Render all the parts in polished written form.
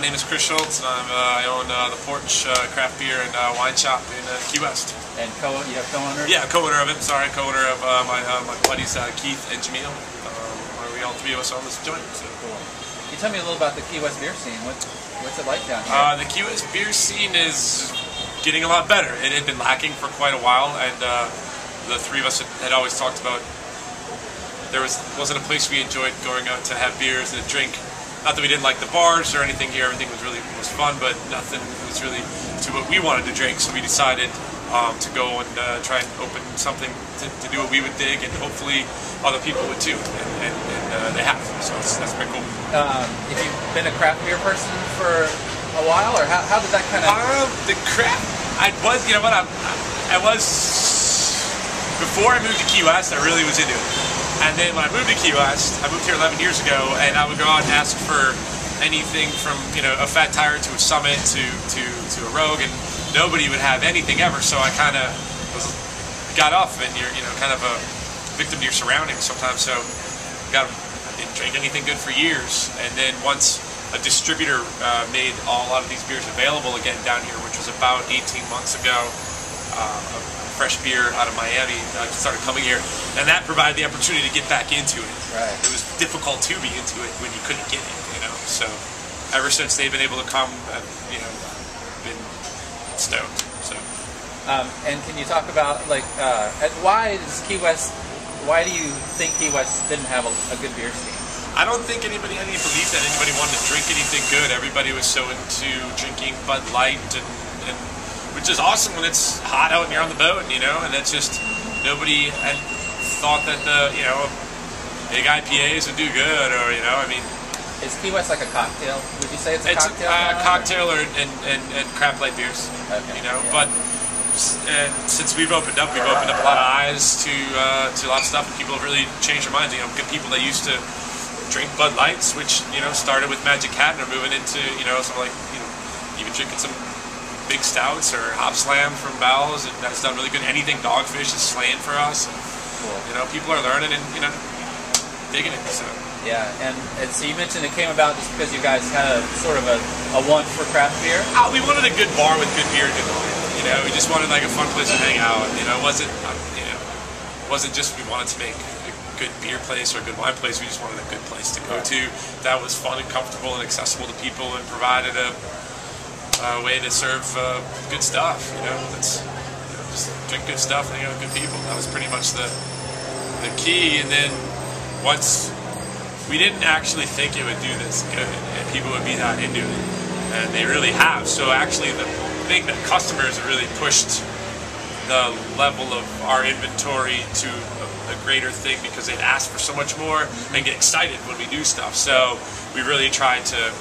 name is Chris Shutlz, and I own the Porch craft beer and wine shop in Key West. And you have co-owner? Yeah, co-owner of it. Sorry, co-owner of my buddies Keith and Jamil. We all three of us own this joint. So. Cool. Can you tell me a little about the Key West beer scene? What's it like down here? The Key West beer scene is getting a lot better. It had been lacking for quite a while, and the three of us had always talked about there wasn't a place we enjoyed going out to have beers and drink. Not that we didn't like the bars or anything here. Everything was fun, but nothing was really to what we wanted to drink. So we decided to go and try and open something to do what we would dig, and hopefully other people would too. And they have. So that's pretty cool. Have you been a craft beer person for a while, or how did that kind of? The craft. I was. You know what? I was before I moved to Key West. I really was into it. And then when I moved to Key West, I moved here 11 years ago, and I would go out and ask for anything from a fat tire to a Summit to a Rogue, and nobody would have anything ever. So I kind of got off, and you're kind of a victim to your surroundings sometimes. So I didn't drink anything good for years, and then once a distributor made a lot of these beers available again down here, which was about 18 months ago. Fresh beer out of Miami started coming here, and that provided the opportunity to get back into it. Right. It was difficult to be into it when you couldn't get it, So ever since they've been able to come, I've been stoked. So. And can you talk about why do you think Key West didn't have a good beer scene? I don't think anybody had any belief that anybody wanted to drink anything good. Everybody was so into drinking Bud Light and which is awesome when it's hot out and you're on the boat, and that's just, nobody had thought that big IPAs would do good, or, Is Key West like a cocktail? Would you say it's a cocktail? It's a cocktail and craft light beers, okay. But since we've opened up a lot of eyes to a lot of stuff, and people have really changed their minds. Good people that used to drink Bud Lights, which, started with Magic Cat and are moving into, even drinking some big stouts or hop slam from Bell's, and that's done really good. Anything Dogfish is slaying for us. Cool. People are learning and digging it. So yeah, and so you mentioned it came about just because you guys had sort of a want for craft beer. We wanted a good bar with good beer and good wine. We just wanted like a fun place to hang out. It wasn't just we wanted to make a good beer place or a good wine place. We just wanted a good place to go to that was fun and comfortable and accessible to people and provided a way to serve good stuff, just drink good stuff and hang out with good people. That was pretty much the key. And then once we didn't actually think it would do this good and people would be that into it, and they really have. So actually the thing that customers have really pushed the level of our inventory to a greater thing, because they'd ask for so much more and get excited when we do stuff. So we really try to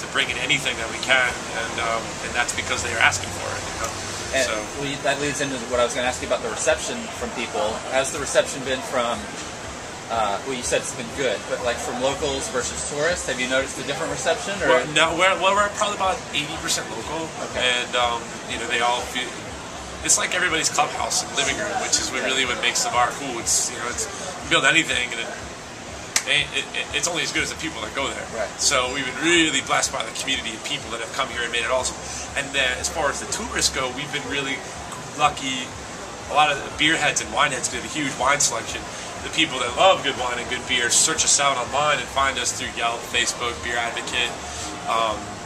bring in anything that we can, and that's because they are asking for it. And that leads into what I was going to ask you about the reception from people. Has the reception been from? You said it's been good, but like from locals versus tourists, have you noticed a different reception? Or? We're probably about 80% local, okay. And they all feel. It's like everybody's clubhouse and living room, which is really what makes the bar cool. It's you can build anything, and it's only as good as the people that go there. Right. So we've been really blessed by the community of people that have come here and made it awesome. And then as far as the tourists go, we've been really lucky. A lot of the beer heads and wine heads get a huge wine selection. The people that love good wine and good beer search us out online and find us through Yelp, Facebook, Beer Advocate,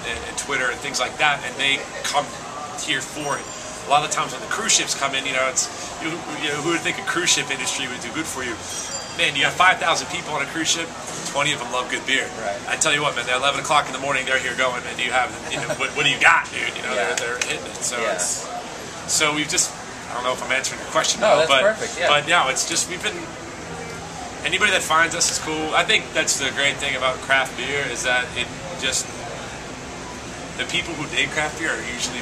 and Twitter and things like that, and they come here for it. A lot of times when the cruise ships come in, who would think a cruise ship industry would do good for you? Man, you have 5,000 people on a cruise ship, 20 of them love good beer. Right. I tell you what, man, at 11 o'clock in the morning, they're here going, man, do you have, what do you got, dude? They're hitting it. So so we've just, I don't know if I'm answering your question now, that's perfect, yeah. But yeah, it's just, anybody that finds us is cool. I think that's the great thing about craft beer, is that it just, the people who dig craft beer are usually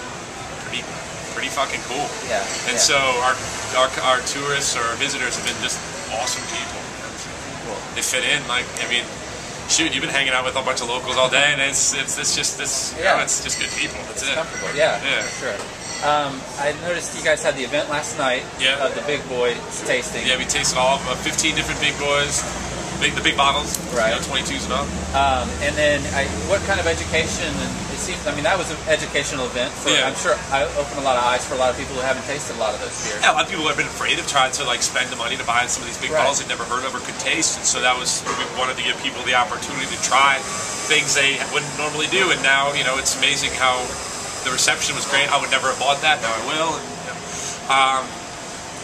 pretty fucking cool. Yeah. And so our tourists or our visitors have been just awesome people. Cool. They fit in. Shoot, you've been hanging out with a bunch of locals all day, and it's just it's just good people. That's it. Comfortable. Yeah. For sure. I noticed you guys had the event last night. Yeah. The Big Boy tasting. Yeah, we tasted all of 15 different Big Boys. the big bottles, right? 22s and up. And then, what kind of education? And it seems, I mean, that was an educational event. For, I'm sure I opened a lot of eyes for a lot of people who haven't tasted a lot of those beers. Yeah, a lot of people have been afraid of trying to like spend the money to buy some of these big bottles they've never heard of or could taste, and so that was, we wanted to give people the opportunity to try things they wouldn't normally do. And now, it's amazing how the reception was great. I would never have bought that. Now I will. And,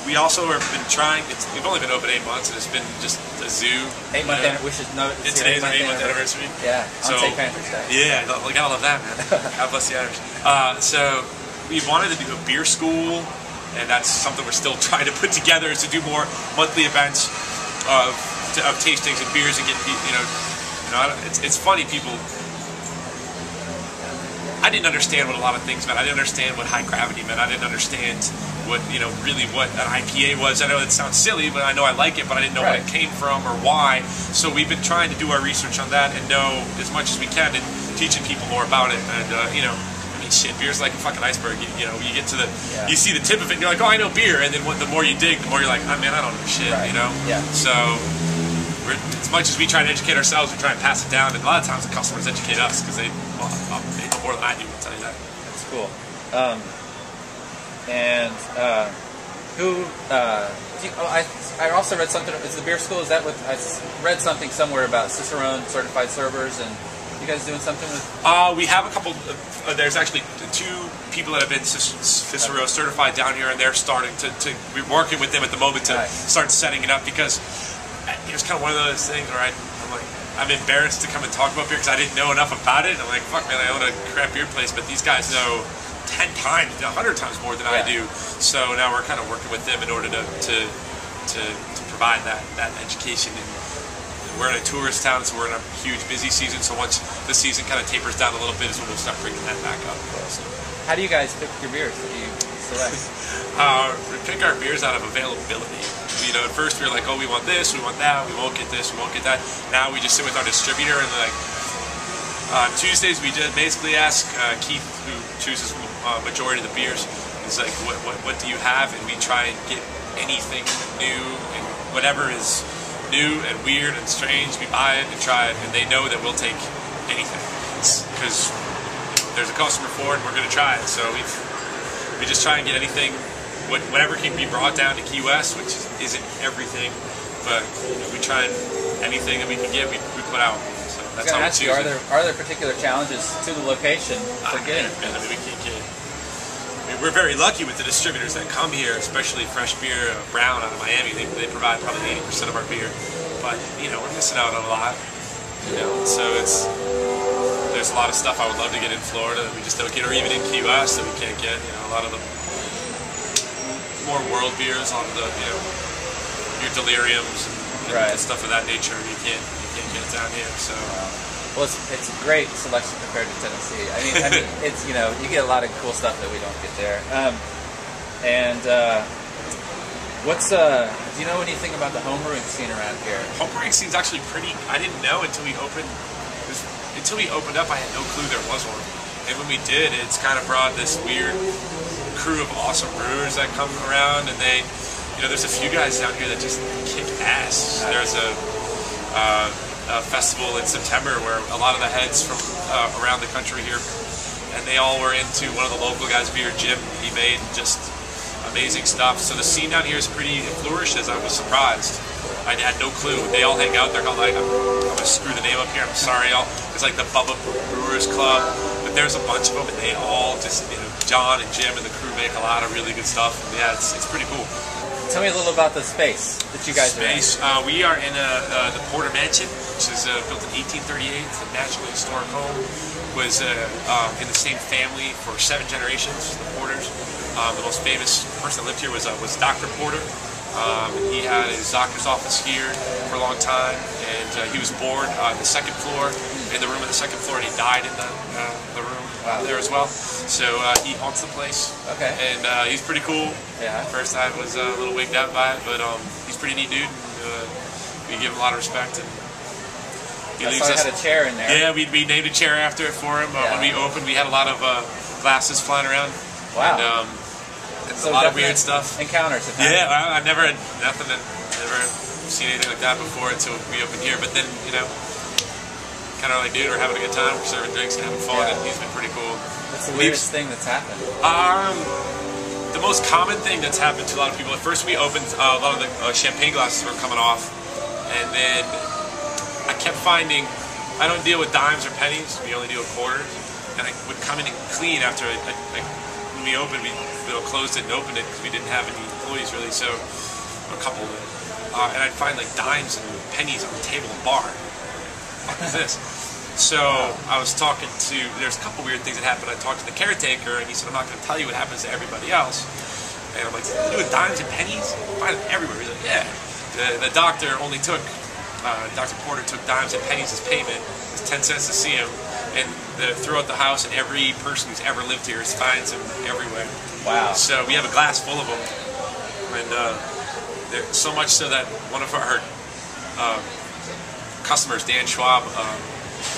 we also have been trying. We've only been open 8 months, and it's been just a zoo. 8 month anniversary. It's today's our 8 month anniversary. Yeah, on St. Patrick's Day. Yeah, gotta love that, man. God bless the Irish. So we wanted to do a beer school, and that's something we're still trying to put together. Is to do more monthly events of tastings and beers and get it's funny, people. I didn't understand what a lot of things meant. I didn't understand what high gravity meant. I didn't understand what, really what an IPA was. I know it sounds silly, but I know I like it, but I didn't know what it came from or why. So we've been trying to do our research on that and know as much as we can and teaching people more about it. And, shit, beer's like a fucking iceberg. You get to you see the tip of it and you're like, oh, I know beer. And then the more you dig, the more you're like, oh, man, I don't know shit, Yeah. So as much as we try to educate ourselves, we try and pass it down. And a lot of times the customers educate us because they know more than I do, I'll tell you that. That's cool. I also read something. Is the beer school? Is that what I read something somewhere about Cicerone certified servers, and you guys doing something with? We have a couple. There's actually 2 people that have been Cicero certified down here, and they're starting to. We're working with them at the moment to start setting it up because it's kind of one of those things where I'm embarrassed to come and talk about beer because I didn't know enough about it. I'm like, fuck, man, I own a craft beer place, but these guys know 10 times, 100 times more than I do. So now we're kind of working with them in order to provide that education. And we're in a tourist town, so we're in a huge busy season. So once the season kind of tapers down a little bit is when we'll start bringing that back up. So. How do you guys pick your beers? What do you select? We pick our beers out of availability. At first we were like, oh, we want this, we want that, we won't get this, we won't get that. Now we just sit with our distributor and on Tuesdays we just basically ask Keith, who chooses majority of the beers, is like, what do you have? And we try and get anything new and whatever is new and weird and strange, we buy it and try it, and they know that we'll take anything because there's a customer for it and we're going to try it. So we just try and get anything. Whatever can be brought down to Key West, which isn't everything, but we try anything that we can get, we put out. So that's how we choose it. Are there particular challenges to the location for getting it? We can't get it. We're very lucky with the distributors that come here, especially Fresh Beer Brown out of Miami. They provide probably 80% of our beer, but we're missing out on a lot. So there's a lot of stuff I would love to get in Florida that we just don't get, or even in Key West that we can't get. A lot of the more world beers, on the your deliriums and stuff of that nature. You can't get it down here. So well, it's a great selection compared to Tennessee. I mean it's you get a lot of cool stuff that we don't get there. What's do you know anything about the homebrewing scene around here? Homebrewing scene's actually pretty. I didn't know until we opened. Until we opened up, I had no clue there was one. And when we did, it's kind of brought this weird crew of awesome brewers that come around, and they, there's a few guys down here that just kick ass. There's a festival in September where a lot of the heads from around the country here, and they all were into one of the local guys' beer, Jim. He made just amazing stuff. So the scene down here is pretty flourished, as I was surprised. I had no clue. They all hang out. They're called, I'm going to screw the name up here. I'm sorry, y'all. It's like the Bubba Brewers Club. But there's a bunch of them, and they all just, John and Jim and the crew make a lot of really good stuff. And yeah, it's pretty cool. Tell me a little about the space that you guys are in. We are in the Porter Mansion, which is built in 1838. It's a National Historic home. Was in the same family for 7 generations, the Porters. The most famous person that lived here was Dr. Porter. He had his doctor's office here for a long time, and he was born on the 2nd floor, in the room on the 2nd floor, and he died in the room there as well. So he haunts the place. Okay. And he's pretty cool. Yeah. At first I was a little wigged out by it, but he's a pretty neat dude. We give him a lot of respect. And he leaves us. Had a chair in there. Yeah, we named a chair after it for him. When we opened, we had a lot of glasses flying around. Wow. And, a lot of weird stuff. Encounters. Yeah, I never had nothing. Never seen anything like that before until we opened here. But then, you know, kind of like, dude, we're having a good time, we're serving drinks and having fun, and he's been pretty cool. What's the weirdest thing that's happened? The most common thing that's happened to a lot of people, at first we opened, a lot of the champagne glasses were coming off, and then I kept finding, I don't deal with dimes or pennies, we only deal with quarters, and I would come in and clean after, when we opened, we closed it and opened it because we didn't have any employees really, so, a couple of it, and I'd find like dimes and pennies on the table in the bar. What the fuck is this? So I was talking to, there's a couple weird things that happened. I talked to the caretaker, and he said, I'm not going to tell you what happens to everybody else. And I'm like, you do with dimes and pennies? I find them everywhere. He's like, yeah. The doctor only took, Dr. Porter took dimes and pennies as payment. It's 10 cents to see him. And throughout the house, and every person who's ever lived here finds them everywhere. Wow. So we have a glass full of them. And so much so that one of our customers, Dan Schwab,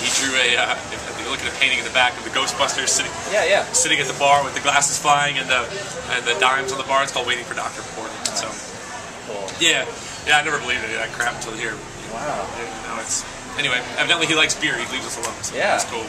he drew if you look at a painting in the back of the Ghostbusters sitting at the bar with the glasses flying and the dimes on the bar. It's called Waiting for Dr. Porter. Nice. So, cool. yeah, I never believed any of that crap until here. Wow. Anyway, evidently he likes beer. He leaves us alone. So yeah. that's cool.